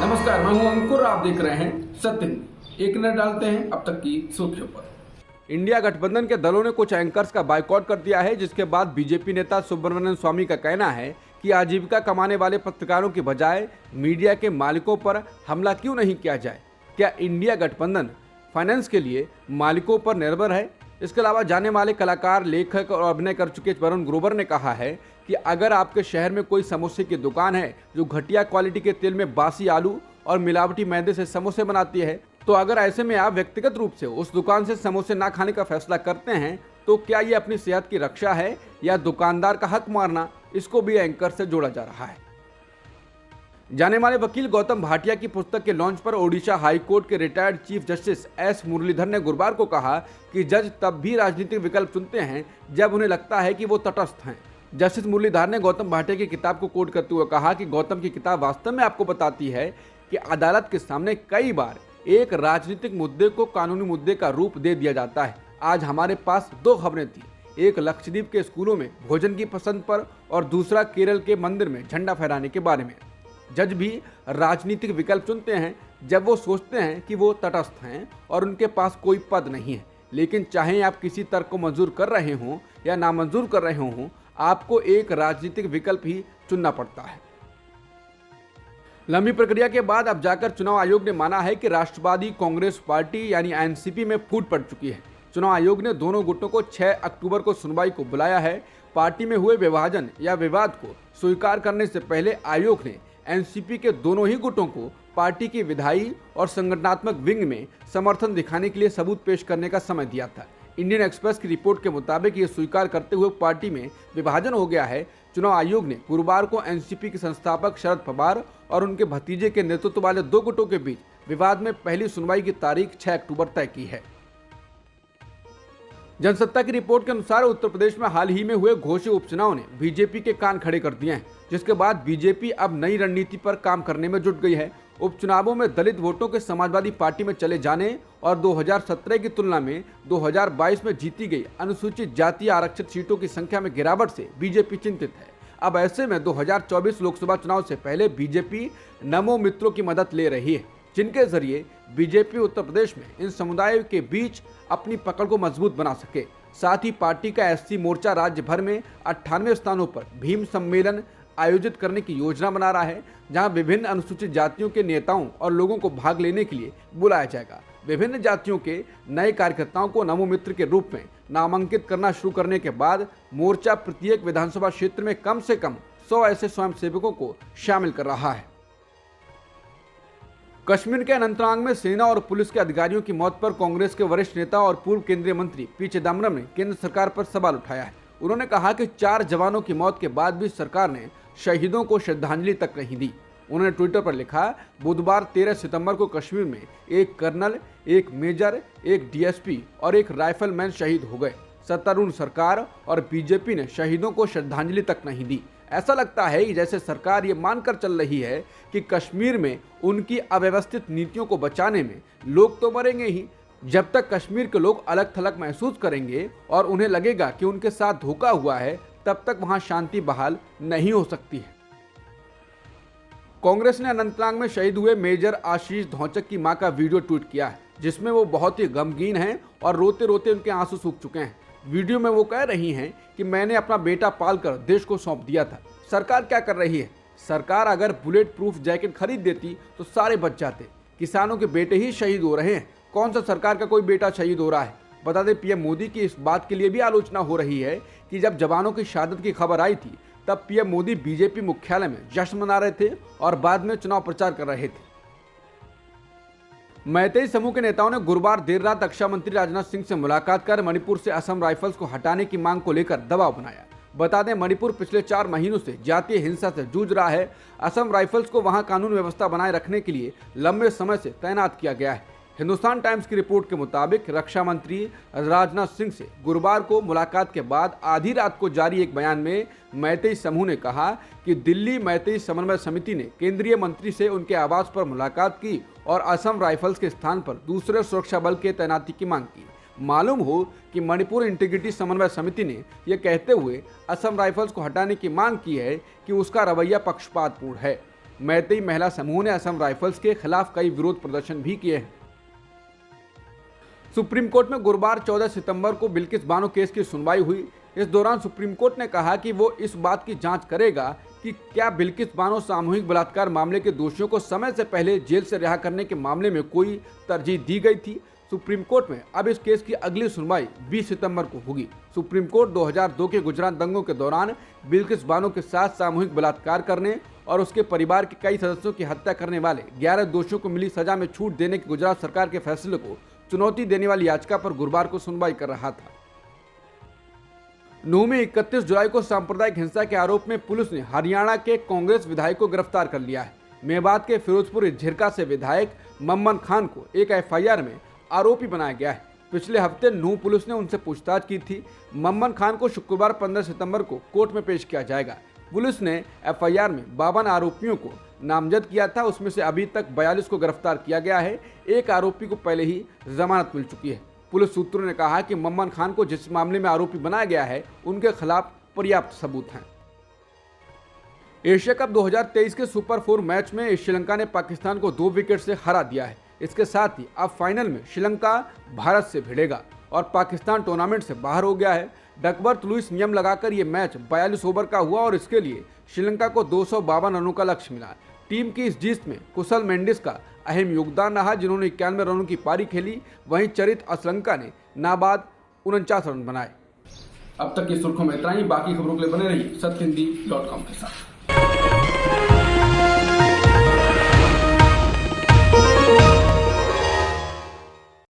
नमस्कार, मैं हूं अंकुर। आप देख रहे हैं सत्य न्यूज़। एक नजर डालते हैं अब तक की सुर्खियों पर। इंडिया गठबंधन के दलों ने कुछ एंकर्स का बायकॉट कर दिया है, जिसके बाद बीजेपी नेता सुब्रमण्यम स्वामी का कहना है कि आजीविका कमाने वाले पत्रकारों की बजाय मीडिया के मालिकों पर हमला क्यों नहीं किया जाए। क्या इंडिया गठबंधन फाइनेंस के लिए मालिकों पर निर्भर है? इसके अलावा जाने माने कलाकार, लेखक और अभिनय कर चुके वरुण ग्रोवर ने कहा है कि अगर आपके शहर में कोई समोसे की दुकान है जो घटिया क्वालिटी के तेल में बासी आलू और मिलावटी मैदे से समोसे बनाती है, तो अगर ऐसे में आप व्यक्तिगत रूप से उस दुकान से समोसे ना खाने का फैसला करते हैं, तो क्या ये अपनी सेहत की रक्षा है या दुकानदार का हक मारना? इसको भी एंकर से जोड़ा जा रहा है। जाने माने वकील गौतम भाटिया की पुस्तक के लॉन्च पर ओडिशा हाई कोर्ट के retired chief justice S Muralidhar ने गुरुवार को कहा कि जज तब भी राजनीतिक विकल्प चुनते हैं जब उन्हें लगता है कि वो तटस्थ हैं। जस्टिस मुरलीधर ने गौतम भाटिया की किताब को कोट करते हुए कहा कि गौतम की किताब वास्तव में आपको बताती है कि अदालत के सामने कई बार एक राजनीतिक मुद्दे को कानूनी मुद्दे का रूप दे दिया जाता है। आज हमारे पास दो खबरें थी, एक लक्षद्वीप के स्कूलों में भोजन की पसंद पर और दूसरा केरल के मंदिर में झंडा फहराने के बारे में। जज भी राजनीतिक विकल्प चुनते हैं जब वो सोचते हैं कि वो तटस्थ हैं और उनके पास कोई पद नहीं है। लेकिन चाहे आप किसी तर्क को मंजूर कर रहे हों या नामंजूर कर रहे हों, आपको एक राजनीतिक विकल्प ही चुनना पड़ता है। लंबी प्रक्रिया के बाद अब जाकर चुनाव आयोग ने माना है कि राष्ट्रवादी कांग्रेस पार्टी यानी एनसीपी में फूट पड़ चुकी है। चुनाव आयोग ने दोनों गुटों को 6 अक्टूबर को सुनवाई को बुलाया है। पार्टी में हुए विभाजन या विवाद को स्वीकार करने से पहले आयोग ने एनसीपी के दोनों ही गुटों को पार्टी की विधायी और संगठनात्मक विंग में समर्थन दिखाने के लिए सबूत पेश करने का समय दिया था। इंडियन एक्सप्रेस की रिपोर्ट के मुताबिक ये स्वीकार करते हुए पार्टी में विभाजन हो गया है। चुनाव आयोग ने गुरुवार को एनसीपी के संस्थापक शरद पवार और उनके भतीजे के नेतृत्व वाले दो गुटों के बीच विवाद में पहली सुनवाई की तारीख 6 अक्टूबर तय की है। जनसत्ता की रिपोर्ट के अनुसार उत्तर प्रदेश में हाल ही में हुए घोषित उपचुनाव ने बीजेपी के कान खड़े कर दिए हैं, जिसके बाद बीजेपी अब नई रणनीति पर काम करने में जुट गई है। उपचुनावों में दलित वोटों के समाजवादी पार्टी में चले जाने और 2017 की तुलना में 2022 में जीती गई अनुसूचित जाति आरक्षित सीटों की संख्या में गिरावट से बीजेपी चिंतित है। अब ऐसे में 2024 लोकसभा चुनाव से पहले बीजेपी नमो मित्रों की मदद ले रही है, जिनके जरिए बीजेपी उत्तर प्रदेश में इन समुदायों के बीच अपनी पकड़ को मजबूत बना सके। साथ ही पार्टी का एससी मोर्चा राज्य भर में 98 स्थानों पर भीम सम्मेलन आयोजित करने की योजना बना रहा है, जहां विभिन्न अनुसूचित जातियों के नेताओं और लोगों को भाग लेने के लिए बुलाया जाएगा। विभिन्न जातियों के नए कार्यकर्ताओं को नमो मित्र के रूप में नामांकित करना शुरू करने के बाद मोर्चा प्रत्येक विधानसभा क्षेत्र में कम से कम 100 ऐसे स्वयंसेवकों को शामिल कर रहा है। कश्मीर के अनंतनाग में सेना और पुलिस के अधिकारियों की मौत पर कांग्रेस के वरिष्ठ नेता और पूर्व केंद्रीय मंत्री पी चिदम्बरम ने केंद्र सरकार पर सवाल उठाया है। उन्होंने कहा कि 4 जवानों की मौत के बाद भी सरकार ने शहीदों को श्रद्धांजलि तक नहीं दी। उन्होंने ट्विटर पर लिखा, बुधवार 13 सितंबर को कश्मीर में एक कर्नल, एक मेजर, एक डीएसपी और एक राइफलमैन शहीद हो गए। सत्तारूढ़ सरकार और बीजेपी ने शहीदों को श्रद्धांजलि तक नहीं दी। ऐसा लगता है कि जैसे सरकार ये मानकर चल रही है कि कश्मीर में उनकी अव्यवस्थित नीतियों को बचाने में लोग तो मरेंगे ही, जब तक कश्मीर के लोग अलग थलग महसूस करेंगे और उन्हें लगेगा कि उनके साथ धोखा हुआ है, तब तक वहां शांति बहाल नहीं हो सकती है। कांग्रेस ने अनंतनाग में शहीद हुए मेजर आशीष धौचक की मां का वीडियो ट्वीट किया है, जिसमें वो बहुत ही गमगीन हैं और रोते रोते उनके आंसू सूख चुके हैं। वीडियो में वो कह रही हैं कि मैंने अपना बेटा पालकर देश को सौंप दिया था। सरकार क्या कर रही है? सरकार अगर बुलेट प्रूफ जैकेट खरीद देती तो सारे बच जाते। किसानों के बेटे ही शहीद हो रहे हैं, कौन सा सरकार का कोई बेटा शहीद हो रहा है? बता दें, पीएम मोदी की इस बात के लिए भी आलोचना हो रही है कि जब जवानों की शहादत की खबर आई थी, तब पीएम मोदी बीजेपी मुख्यालय में जश्न मना रहे थे और बाद में चुनाव प्रचार कर रहे थे। मैतेई समूह के नेताओं ने गुरुवार देर रात रक्षा मंत्री राजनाथ सिंह से मुलाकात कर मणिपुर से असम राइफल्स को हटाने की मांग को लेकर दबाव बनाया। बता दें, मणिपुर पिछले 4 महीनों से जातीय हिंसा से जूझ रहा है। असम राइफल्स को वहां कानून व्यवस्था बनाए रखने के लिए लंबे समय से तैनात किया गया है। हिंदुस्तान टाइम्स की रिपोर्ट के मुताबिक रक्षा मंत्री राजनाथ सिंह से गुरुवार को मुलाकात के बाद आधी रात को जारी एक बयान में मैतेई समूह ने कहा कि दिल्ली मैतेई समन्वय समिति ने केंद्रीय मंत्री से उनके आवास पर मुलाकात की और असम राइफल्स के स्थान पर दूसरे सुरक्षा बल के तैनाती की मांग की। मालूम हो कि मणिपुर इंटीग्रिटी समन्वय समिति ने यह कहते हुए असम राइफल्स को हटाने की मांग की है कि उसका रवैया पक्षपातपूर्ण है। मैतेई महिला समूह ने असम राइफल्स के खिलाफ कई विरोध प्रदर्शन भी किए हैं। सुप्रीम कोर्ट में गुरुवार 14 सितंबर को बिल्किस बानो केस की सुनवाई हुई। इस दौरान सुप्रीम कोर्ट ने कहा कि वो इस बात की जांच करेगा कि क्या बिल्किस बानो सामूहिक बलात्कार मामले के दोषियों को समय से पहले जेल से रिहा करने के मामले में कोई तरजीह दी गई थी। सुप्रीम कोर्ट में अब इस केस की अगली सुनवाई 20 सितंबर को होगी। सुप्रीम कोर्ट 2002 के गुजरात दंगों के दौरान बिल्किस बानो के साथ सामूहिक बलात्कार करने और उसके परिवार के कई सदस्यों की हत्या करने वाले 11 दोषियों को मिली सजा में छूट देने के गुजरात सरकार के फैसले को चुनौती देने वाली याचिका पर गुरुवार को सुनवाई कर रहा था। नूंह में 31 जुलाई को सांप्रदायिक हिंसा के आरोप में पुलिस ने हरियाणा के कांग्रेस विधायक को गिरफ्तार कर लिया है। मेवात के फिरोजपुर झिरका से विधायक मम्मन खान को एक एफआईआर में आरोपी बनाया गया है। पिछले हफ्ते नूंह पुलिस ने उनसे पूछताछ की थी। मम्मन खान को शुक्रवार 15 सितंबर को कोर्ट में पेश किया जाएगा। पुलिस ने एफआईआर में 52 आरोपियों को नामजद किया था। उसमें से अभी तक 42 को गिरफ्तार किया गया है। एक आरोपी को पहले ही जमानत मिल चुकी है। पुलिस सूत्रों ने कहा कि मम्मन खान को जिस मामले में आरोपी बनाया गया है उनके खिलाफ पर्याप्त सबूत हैं। एशिया कप 2023 के सुपर 4 मैच में श्रीलंका ने पाकिस्तान को 2 विकेट से हरा दिया है। इसके साथ ही अब फाइनल में श्रीलंका भारत से भिड़ेगा और पाकिस्तान टूर्नामेंट से बाहर हो गया है। डकवर्थ लुईस नियम लगाकर ये मैच 42 ओवर का हुआ और इसके लिए श्रीलंका को 252 रनों का लक्ष्य मिला। टीम की इस जीत में कुशल मेंडिस का अहम योगदान रहा, जिन्होंने 91 रनों की पारी खेली। वहीं चरित असलंका ने नाबाद 49 रन बनाए। अब तक की सुर्खियों में इतना ही। बाकी खबरों के लिए बने रहिए सत्यहिंदी.com के साथ।